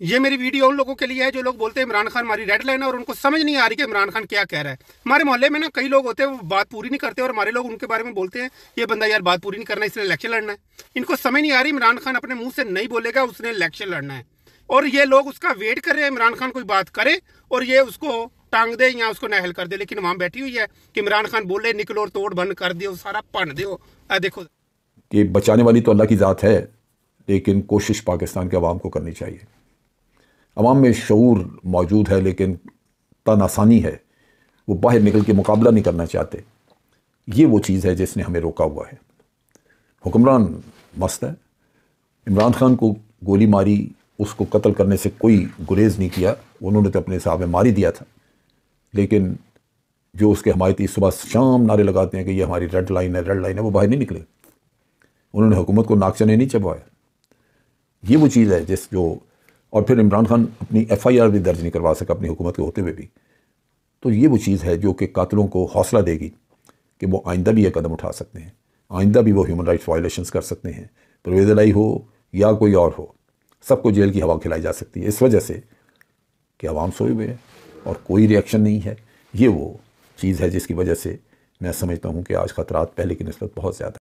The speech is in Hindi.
ये मेरी वीडियो उन लोगों के लिए है जो लोग बोलते हैं इमरान खान हमारी रेड लाइन है और उनको समझ नहीं आ रही कि इमरान खान क्या कह रहा है। हमारे मोहल्ले में ना कई लोग होते हैं वो बात पूरी नहीं करते और हमारे लोग उनके बारे में बोलते हैं ये बंदा यार बात पूरी नहीं करना, इसने इलेक्शन लड़ना है। इनको समझ नहीं आ रही इमरान खान अपने मुंह से नहीं बोलेगा उसने इलेक्शन लड़ना है, और ये लोग उसका वेट कर रहे हैं इमरान खान कोई बात करे और ये उसको टांग दे या उसको नहल कर दे। लेकिन वहां बैठी हुई है कि इमरान खान बोले निकलो और तोड़ बंद कर दियो, सारा भन दियो। देखो कि बचाने वाली तो अल्लाह की ज़ात है, लेकिन कोशिश पाकिस्तान के अवाम को करनी चाहिए। अवाम में शऊर मौजूद है लेकिन तन आसानी है, वो बाहर निकल के मुकाबला नहीं करना चाहते। ये वो चीज़ है जिसने हमें रोका हुआ है। हुक्मरान मस्त है। इमरान खान को गोली मारी, उसको कत्ल करने से कोई गुरेज नहीं किया, उन्होंने तो अपने हिसाब में मार ही दिया था। लेकिन जो उसके हमायती सुबह शाम नारे लगाते हैं कि ये हमारी रेड लाइन है, रेड लाइन है, वो बाहर नहीं निकले। उन्होंने हुकूमत को नाकचने नहीं चबवाया। ये वो चीज़ है जिस जो, और फिर इमरान खान अपनी FIR भी दर्ज नहीं करवा सका अपनी हुकूमत के होते हुए भी। तो ये वो चीज़ है जो कि कातिलों को हौसला देगी कि वो आइंदा भी ये कदम उठा सकते हैं, आइंदा भी वो ह्यूमन राइट्स वायलेशंस कर सकते हैं। परवेज़ इलाही हो या कोई और हो, सबको जेल की हवा खिलाई जा सकती है, इस वजह से कि आवाम सोए हुए है और कोई रिएक्शन नहीं है। ये वो चीज़ है जिसकी वजह से मैं समझता हूँ कि आज ख़तरात पहले की निस्बत बहुत ज़्यादा है।